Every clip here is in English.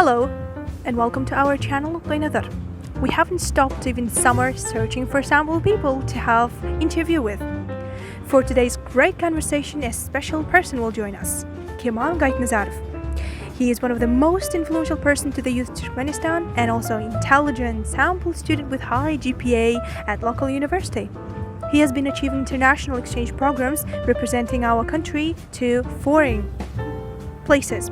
Hello, and welcome to our channel, Gaitnazar. We haven't stopped even summer searching for sample people to have interview with. For today's great conversation, a special person will join us, Kemal Gaitnazarov. He is one of the most influential person to the youth of Turkmenistan and also intelligent, sample student with high GPA at local university. He has been achieving international exchange programs representing our country to foreign places.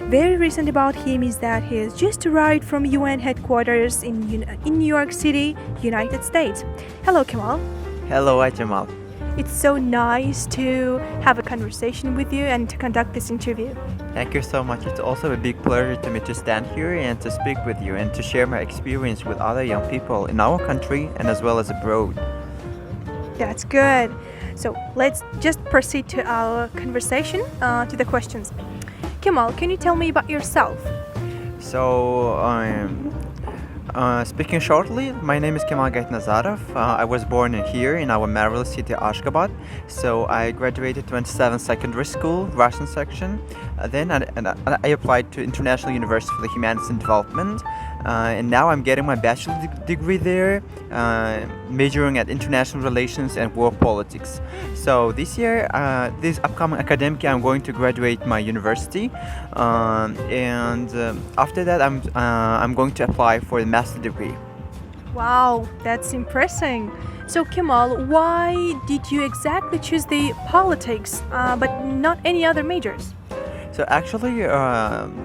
Very recent about him is that he has just arrived from UN headquarters in New York City, United States. Hello, Kemal. Hello, Jamal. It's so nice to have a conversation with you and to conduct this interview. Thank you so much. It's also a big pleasure to me to stand here and to speak with you and to share my experience with other young people in our country and as well as abroad. That's good. So let's just proceed to our conversation, to the questions. Kemal, can you tell me about yourself? So, speaking shortly, my name is Kemal Gaitnazarov. I was born here in our Maryland city, Ashgabat. So I graduated 27 secondary school, Russian section. Then I applied to International University for the Humanities and Development. And now I'm getting my bachelor degree there, majoring at international relations and war politics. So this year, this upcoming academic year, I'm going to graduate my university, and after that, I'm going to apply for the master degree. Wow, that's impressive. So Kemal, why did you exactly choose the politics, but not any other majors? So actually,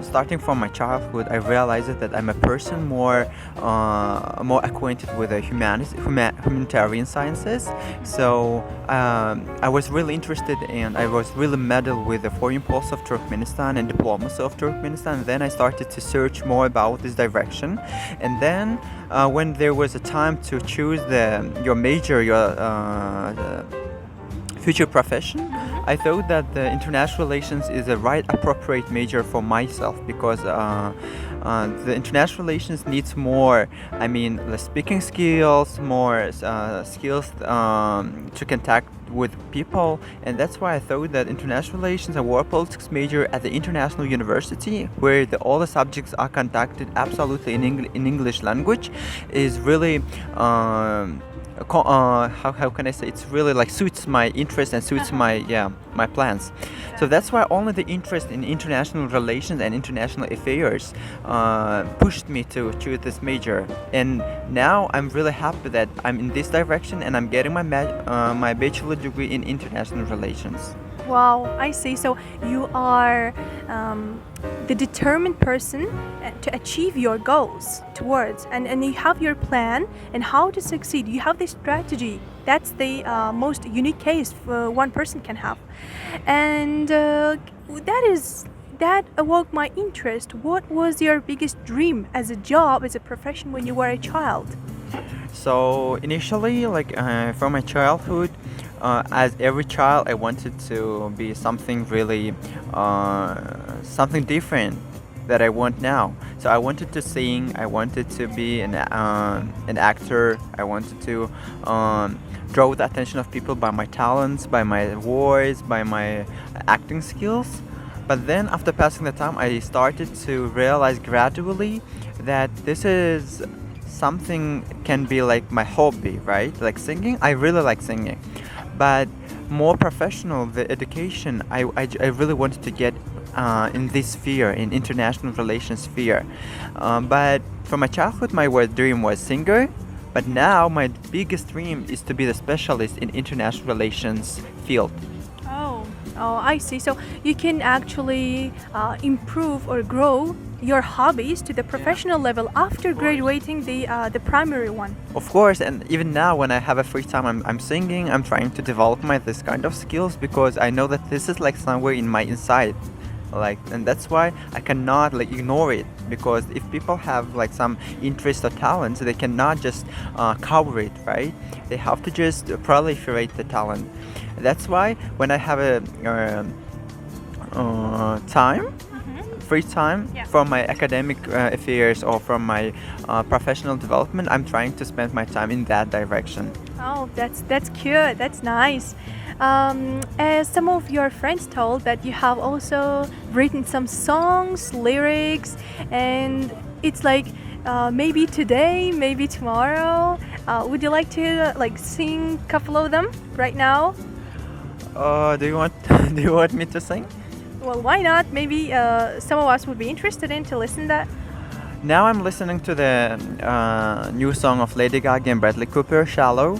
starting from my childhood, I realized that I'm a person more acquainted with the humanitarian sciences. So I was really interested and I was really meddled with the foreign policy of Turkmenistan and diplomacy of Turkmenistan. And then I started to search more about this direction. And then when there was a time to choose your major, your future profession, I thought that the international relations is a right appropriate major for myself because the international relations needs more, the speaking skills, more skills to contact with people, and that's why I thought that international relations and war politics major at the international university, where all the subjects are conducted absolutely in English language, is really how can I say, it's really like suits my interest and suits my plans. So that's why only the interest in international relations and international affairs pushed me to choose this major. And now I'm really happy that I'm in this direction and I'm getting my my bachelor degree in international relations. Wow, I see. So you are the determined person to achieve your goals towards, and you have your plan and how to succeed. You have this strategy. That's the most unique case one person can have, and that awoke my interest. What was your biggest dream as a job, as a profession when you were a child? So initially, from my childhood, as every child, I wanted to be something really, something different that I want now. So I wanted to sing. I wanted to be an actor. I wanted to draw the attention of people by my talents, by my voice, by my acting skills. But then, after passing the time, I started to realize gradually that this is something can be like my hobby, right? Like singing, I really like singing. But more professional, the education, I really wanted to get in this sphere, in international relations sphere. But from my childhood, my dream was singer. But now my biggest dream is to be the specialist in international relations field. Oh, I see. So you can actually improve or grow your hobbies to the professional level after graduating the primary one. Of course, and even now when I have a free time, I'm singing. I'm trying to develop this kind of skills because I know that this is like somewhere in my inside, and that's why I cannot ignore it. Because if people have some interest or talent, they cannot just cover it, right? They have to just proliferate the talent. That's why when I have a free time from my academic affairs or from my professional development, I'm trying to spend my time in that direction. Oh, that's cute. That's nice. As some of your friends told that you have also written some songs, lyrics, and it's like maybe today, maybe tomorrow. Would you like to like sing a couple of them right now? Do you want do you want me to sing? Well, why not? Maybe some of us would be interested in to listen that. Now I'm listening to the new song of Lady Gaga and Bradley Cooper, "Shallow,"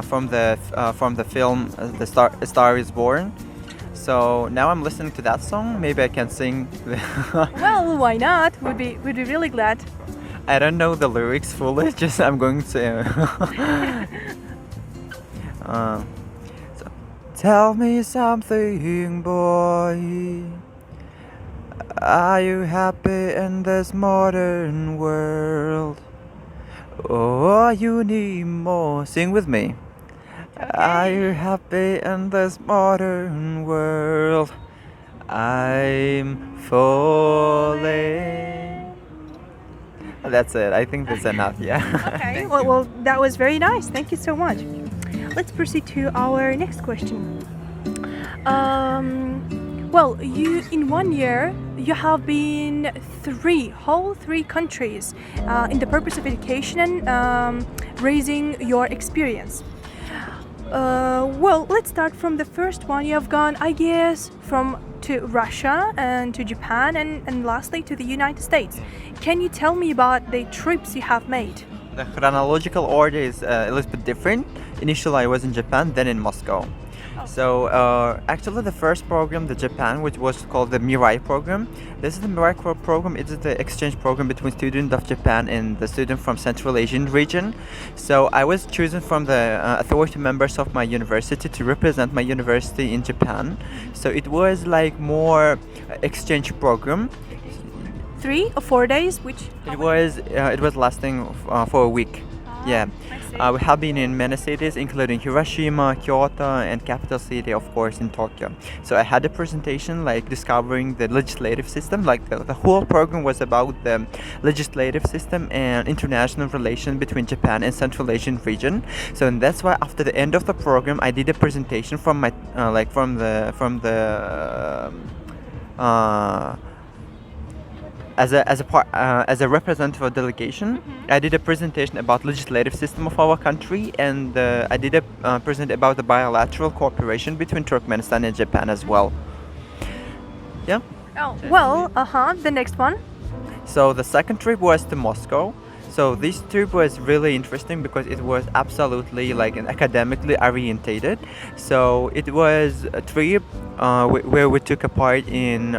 from the film A Star Is Born. So now I'm listening to that song. Maybe I can sing. Well, why not? Would be really glad. I don't know the lyrics fully. Just I'm going to. uh, so, tell me something, boy. Are you happy in this modern world? Or you need more? Sing with me. Are you happy in this modern world? I'm falling. That's it. I think that's enough. Yeah. Okay. Well, that was very nice. Thank you so much. Let's proceed to our next question. Well, you in 1 year you have been whole three countries in the purpose of education and raising your experience. Well, let's start from the first one. You have gone, I guess, from to Russia and to Japan and lastly to the United States. Can you tell me about the trips you have made? The chronological order is a little bit different. Initially, I was in Japan, then in Moscow. So actually, the first program, the Japan, which was called the Mirai program. This is the Mirai program. It is the exchange program between students of Japan and the student from Central Asian region. So I was chosen from the authority members of my university to represent my university in Japan. So it was like more exchange program. 3 or 4 days, which It was lasting for a week. Yeah. I see. We have been in many cities, including Hiroshima, Kyoto, and capital city, of course, in Tokyo. So I had a presentation like discovering the legislative system. Like the whole program was about the legislative system and international relation between Japan and Central Asian region. So and that's why after the end of the program, I did a presentation from my as a representative delegation. I did a presentation about legislative system of our country, and I did a present about the bilateral cooperation between Turkmenistan and Japan as well. Yeah. Oh, well, the next one. So the second trip was to Moscow. So this trip was really interesting because it was absolutely like an academically orientated. So it was a trip where we took a part in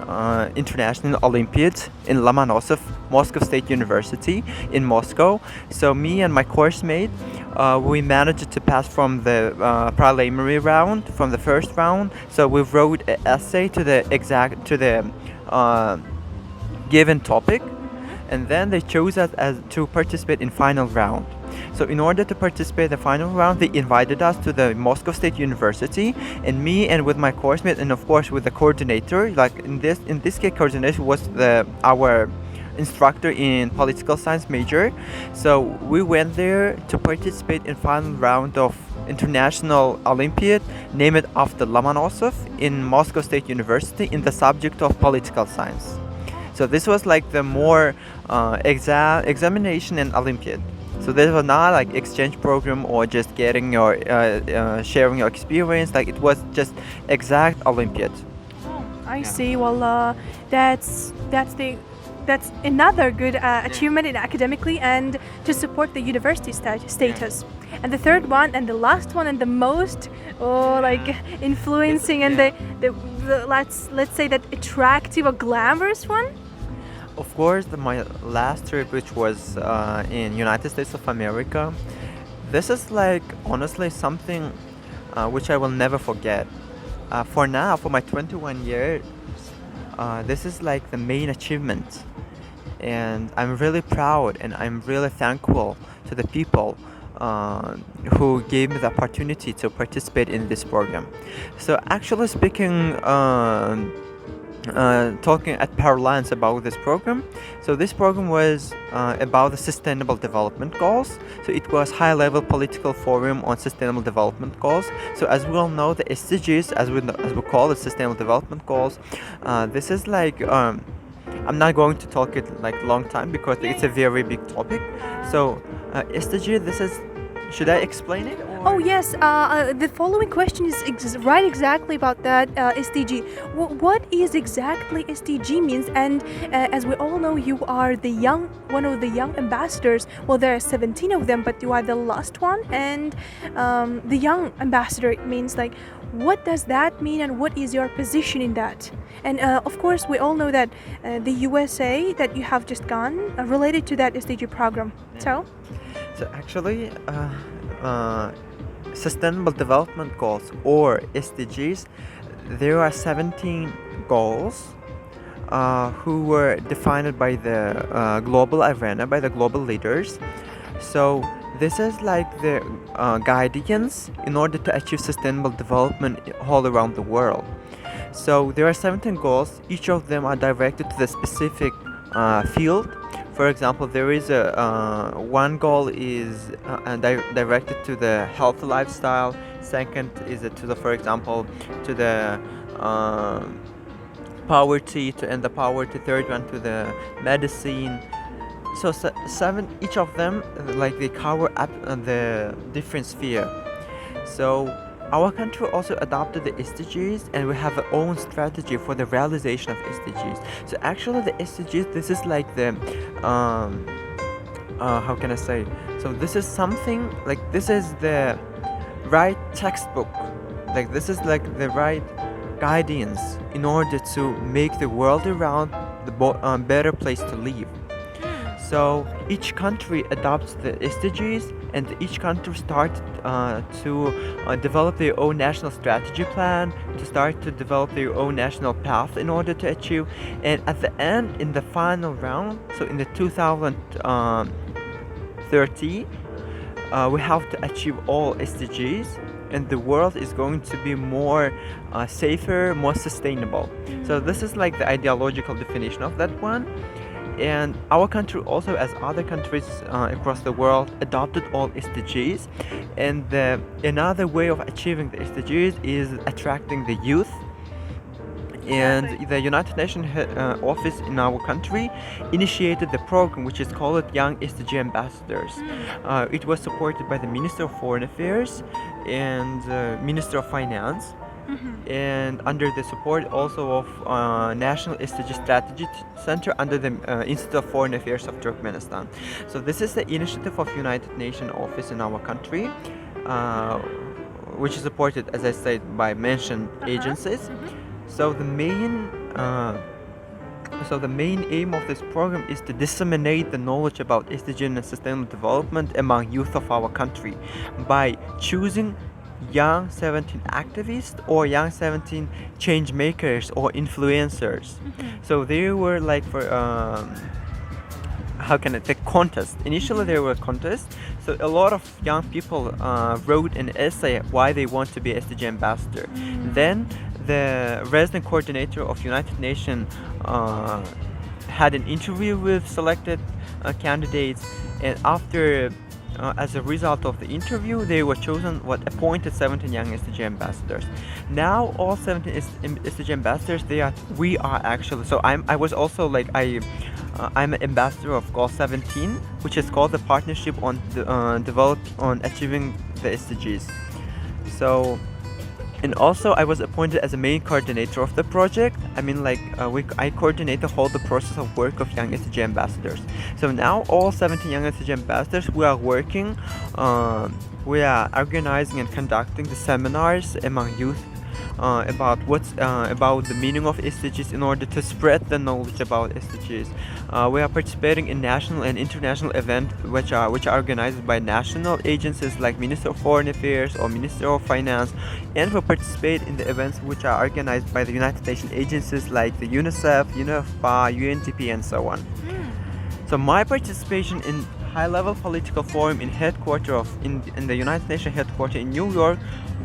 international Olympiads in Lomonosov, Moscow State University in Moscow. So me and my course mate, we managed to pass from the preliminary round, from the first round. So we wrote an essay to the given topic, and then they chose us as to participate in final round. So in order to participate in the final round, they invited us to the Moscow State University, and me and with my course mate, and of course with the coordinator. Like in this case, coordinator was our instructor in political science major. So we went there to participate in final round of international Olympiad named after Lomonosov in Moscow State University in the subject of political science. So this was like the more examination and Olympiad. So this was not like exchange program or just getting your sharing your experience. Like it was just exact Olympiad. I see. Well, that's another good achievement in academically and to support the university status. And the third one and the last one and the most influencing and the let's say that attractive or glamorous one. Of course, my last trip, which was in United States of America, this is like honestly something which I will never forget. For now, for my 21 years, this is like the main achievement, and I'm really proud and I'm really thankful to the people who gave me the opportunity to participate in this program. So actually speaking, talking at Paralance about this program. So this program was about the Sustainable Development Goals. So it was high-level political forum on Sustainable Development Goals. So as we all know, the SDGs, as we call it, Sustainable Development Goals, this is like I'm not going to talk it like long time because it's a very big topic. So SDG, this is. Should I explain it? Oh yes, the following question is exactly about that SDG. What is exactly SDG means? And as we all know, you are one of the young ambassadors. Well, there are 17 of them, but you are the last one. And the young ambassador, it means like, what does that mean, and what is your position in that? And of course, we all know that the USA that you have just gone related to that SDG program. So actually, Sustainable Development Goals, or SDGs, there are 17 goals who were defined by the global arena, by the global leaders. So this is like the guidance in order to achieve sustainable development all around the world. So there are 17 goals. Each of them are directed to the specific field. For example, there is one goal is directed to the healthy lifestyle. Second is for example, to the poverty, to end the poverty. Third one to the medicine. So seven, each of them like they cover up the different sphere. So our country also adopted the SDGs, and we have our own strategy for the realization of SDGs. So actually the SDGs, this is like the how can I say? So this is something like, this is the right textbook. Like this is like the right guidance in order to make the world around the better place to live. So each country adopts the SDGs, and each country starts to develop their own national strategy plan, to start to develop their own national path in order to achieve. And at the end, in the final round, so in the 2030, we have to achieve all SDGs, and the world is going to be more safer, more sustainable. So this is like the ideological definition of that one. And our country also, as other countries across the world, adopted all SDGs. And another way of achieving the SDGs is attracting the youth. And the United Nations office in our country initiated the program which is called Young SDG Ambassadors. It was supported by the Minister of Foreign Affairs and Minister of Finance. And under the support also of National SDG Strategy Center under the Institute of Foreign Affairs of Turkmenistan. So this is the initiative of United Nations office in our country, which is supported, as I said, by mentioned agencies. So the main aim of this program is to disseminate the knowledge about SDG and sustainable development among youth of our country by choosing young 17 activists or young 17 change makers or influencers. So they were like for how can I take contest. Initially there were contests, so a lot of young people wrote an essay why they want to be SDG ambassador. Then the resident coordinator of United Nations had an interview with selected candidates, and after as a result of the interview, they were appointed 17 young SDG ambassadors. Now all 17 SDG ambassadors, we are actually. So I was also like I'm an ambassador of Goal 17, which is called the Partnership on Achieving the SDGs. So. And also, I was appointed as a main coordinator of the project. I mean, like, I coordinate the whole process of work of young SDG ambassadors. So now, all 17 young SDG ambassadors, we are working, we are organizing and conducting the seminars among youth about about the meaning of SDGs in order to spread the knowledge about SDGs. We are participating in national and international events which are organized by national agencies like Minister of Foreign Affairs or Minister of Finance, and we participate in the events which are organized by the United Nations agencies like the UNICEF, UNFPA, UNDP, and so on. So my participation in high-level political forum in the United Nations headquarters in New York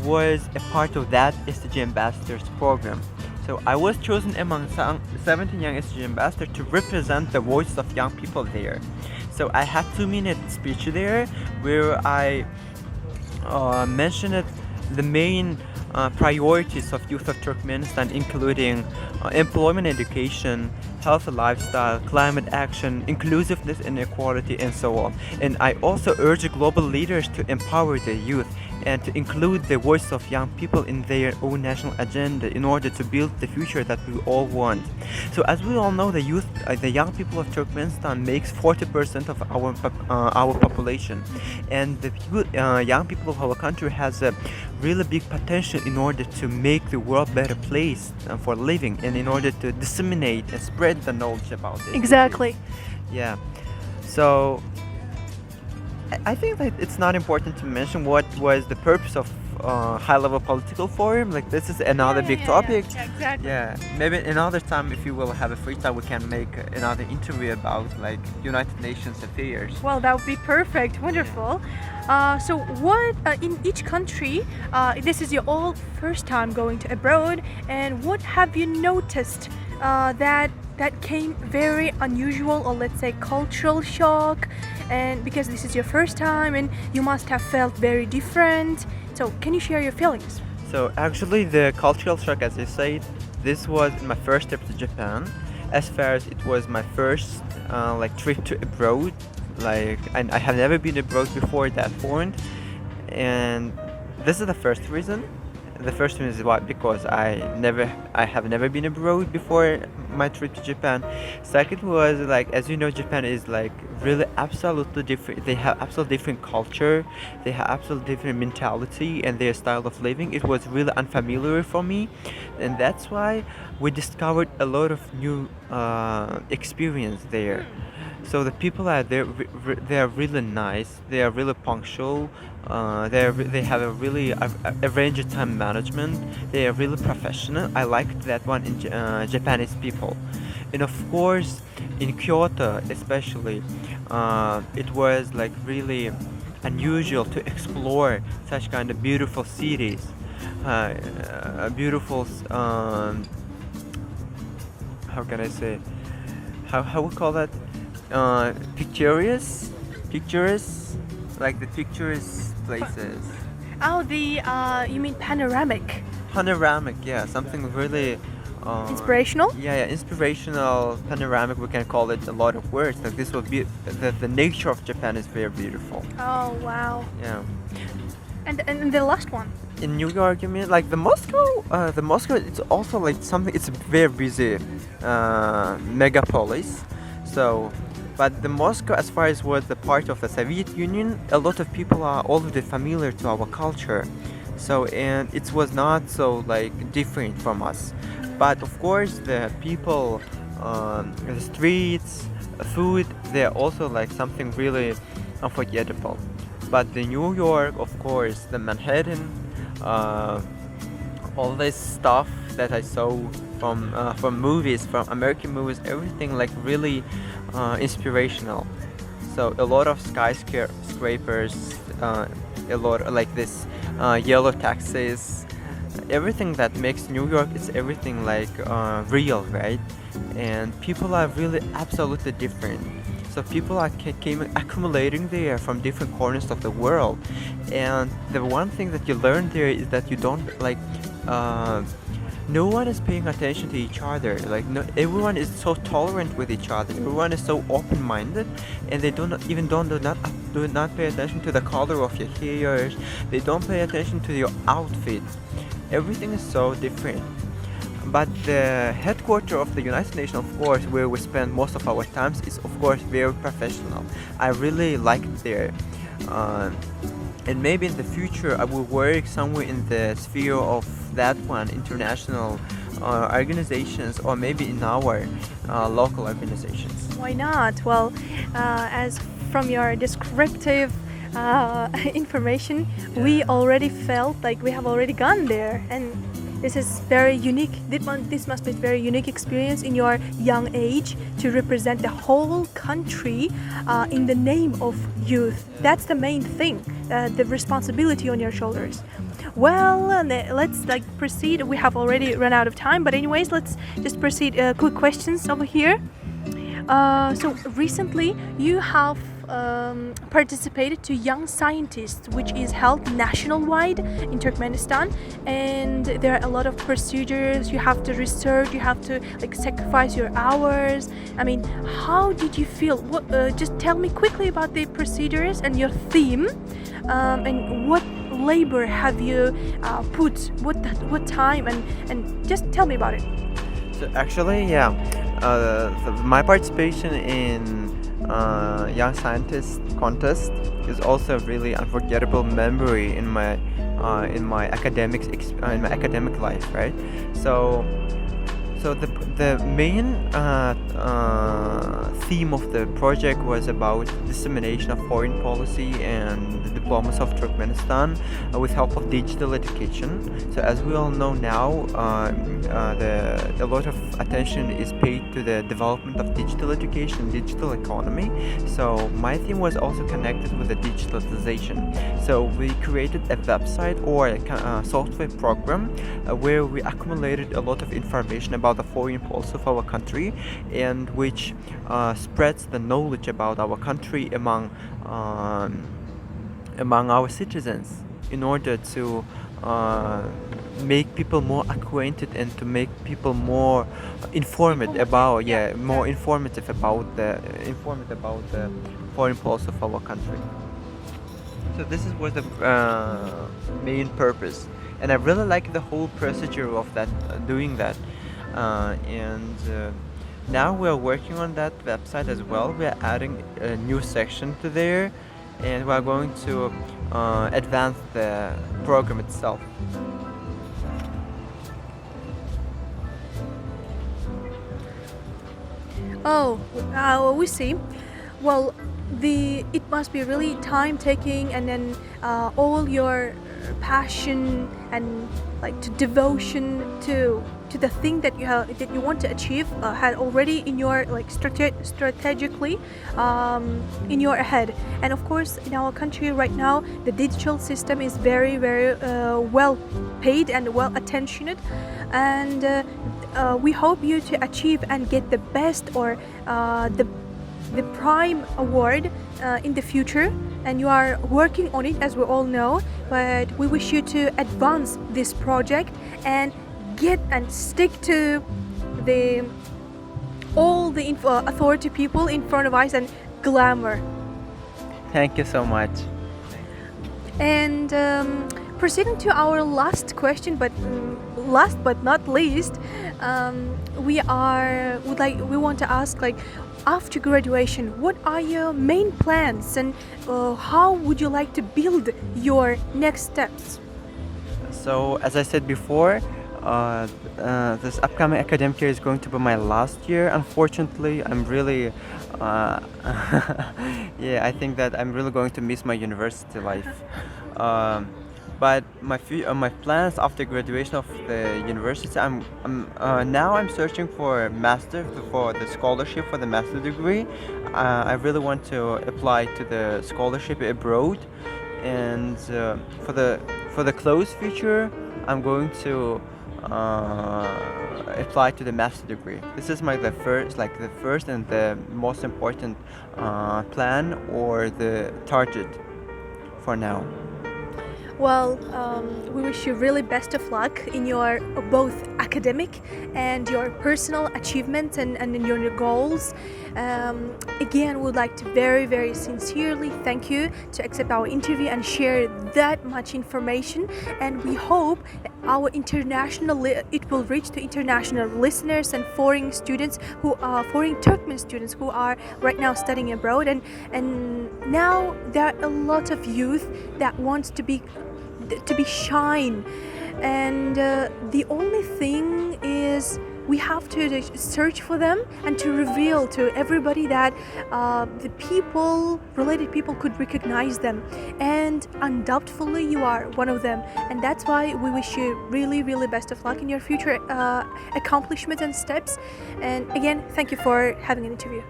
was a part of that SDG Ambassadors program. So So I was chosen among 17 young SDG ambassadors to represent the voice of young people there. So I had 2-minute speech there where I mentioned the main priorities of youth of Turkmenistan, including employment, education, healthy lifestyle, climate action, inclusiveness and equality, and so on. And I also urge global leaders to empower the youth and to include the voice of young people in their own national agenda in order to build the future that we all want. So as we all know, the young people of Turkmenistan makes 40% of our population, and the young people of our country has a really big potential in order to make the world a better place for living, and in order to disseminate and spread the knowledge about it. Exactly. Yeah. So I think that it's not important to mention what was the purpose of high-level political forum. Like, this is another big topic. Yeah, exactly. Yeah, maybe another time, if you will have a free time, we can make another interview about like United Nations affairs. Well, that would be perfect. Wonderful. So, what in each country? This is your all first time going to abroad, and what have you noticed that came very unusual, or let's say cultural shock? And because this is your first time, and you must have felt very different. So, can you share your feelings? So actually, the cultural shock, as I said, this was my first trip to Japan. As far as it was my first like trip to abroad, like, and I have never been abroad before that point, and this is the first reason. The first reason is why, because I have never been abroad before my trip to Japan. Second was, like, as you know, Japan is like really absolutely different. They have absolutely different culture, they have absolutely different mentality and their style of living. It was really unfamiliar for me, and that's why we discovered a lot of new experience there. So the people are there. They are really nice. They are really punctual. They have a really arranged time management. They are really professional. I liked that one in Japanese people, and of course in Kyoto especially, it was like really unusual to explore such kind of beautiful cities, beautiful. How can I say? How we call that? Picturesque, like the picturesque places. Oh, you mean panoramic? Panoramic, yeah, something really Inspirational? yeah, inspirational, panoramic. We can call it a lot of words. Like, this will be the nature of Japan is very beautiful. Oh, wow. Yeah. And the last one? In New York, you mean? Like the Moscow, it's also like something. It's a very busy megapolis. So, but the Moscow, as far as was the part of the Soviet Union, a lot of people are already familiar to our culture. So, and it was not so like different from us. But of course, the people, the streets, food, they're also like something really unforgettable. But the New York, of course, the Manhattan, all this stuff that I saw from movies, from American movies, everything like really inspirational. So a lot of skyscrapers, a lot like this yellow taxis, everything that makes New York, it's everything like real, right? And people are really absolutely different. So people are came accumulating there from different corners of the world, and the one thing that you learn there is that you don't like. No one is paying attention to each other. Like, no, everyone is so tolerant with each other. Everyone is so open-minded, and they do not pay attention to the color of your hair. They don't pay attention to your outfit. Everything is so different. But the headquarters of the United Nations, of course, where we spend most of our times, is of course very professional. I really like it there. And maybe in the future I will work somewhere in the sphere of that one, international organizations, or maybe in our local organizations. Why not? Well, as from your descriptive information, we already felt like we have already gone there, and this is very unique. This must be a very unique experience in your young age to represent the whole country in the name of youth. That's the main thing, the responsibility on your shoulders. Well, let's like proceed. We have already run out of time, but anyways, let's just proceed. Quick questions over here. So recently, you have participated to Young Scientists, which is held nationwide in Turkmenistan, and there are a lot of procedures. You have to research. You have to like sacrifice your hours. I mean, how did you feel? What? Just tell me quickly about the procedures and your theme, and what labor have you put? What time? And just tell me about it. So actually, yeah, my participation in Young Scientist contest is also a really unforgettable memory in my academic life, right? So the main theme of the project was about dissemination of foreign policy and the diplomacy of Turkmenistan with help of digital education. So as we all know now, a lot of attention is paid to the development of digital education, digital economy. So my theme was also connected with the digitalization. So we created a website or a software program where we accumulated a lot of information about the foreign policy of our country, and which spreads the knowledge about our country among our citizens in order to make people more acquainted and to make people more more informative about the foreign policy of our country. So this was the main purpose, and I really like the whole procedure of that, doing that. And now we are working on that website as well. We are adding a new section to there, and we are going to advance the program itself. Oh, we see. Well, it must be really time taking, and then all your passion and like to devotion to the thing that you want to achieve had already in your like strategically in your head. And of course, in our country right now, the digital system is very well paid and well attentioned, and we hope you to achieve and get the best or the prime award in the future, and you are working on it, as we all know. But we wish you to advance this project and get and stick to all the authority people in front of us and glamour. Thank you so much. And proceeding to our last question, but last but not least, we want to ask, like, after graduation, what are your main plans, and how would you like to build your next steps? So as I said before, this upcoming academic year is going to be my last year. Unfortunately, I'm really, yeah, I think that I'm really going to miss my university life. But my plans after graduation of the university, now I'm searching for the scholarship for the master degree. I really want to apply to the scholarship abroad, and for the close future, I'm going to apply to the master degree. This is the first and the most important plan or the target for now. Well, we wish you really best of luck in your both academic and your personal achievements and in your goals. Again, we would like to very sincerely thank you to accept our interview and share that much information. And we hope that it will reach to international listeners and foreign students foreign Turkmen students who are right now studying abroad. And now there are a lot of youth that wants to be shine, and the only thing is we have to search for them and to reveal to everybody that related people could recognize them, and undoubtedly you are one of them. And that's why we wish you really best of luck in your future accomplishments and steps. And again, thank you for having an interview.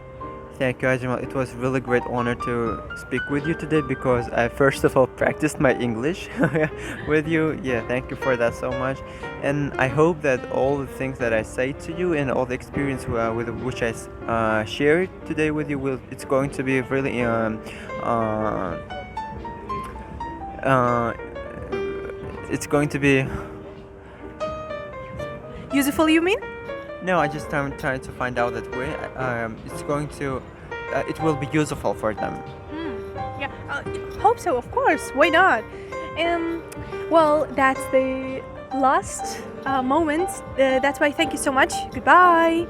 Thank you, Ajmal. It was really great honor to speak with you today because I first of all practiced my English with you. Yeah, thank you for that so much. And I hope that all the things that I say to you and all the experience with which I shared today with you it's going to be really uh, uh, it's going to be Useful, you mean? no. I just am trying to find out that way. It's going to it will be useful for them. Yeah, hope so, of course. Why not? Well, that's the last moment. That's why thank you so much. Goodbye.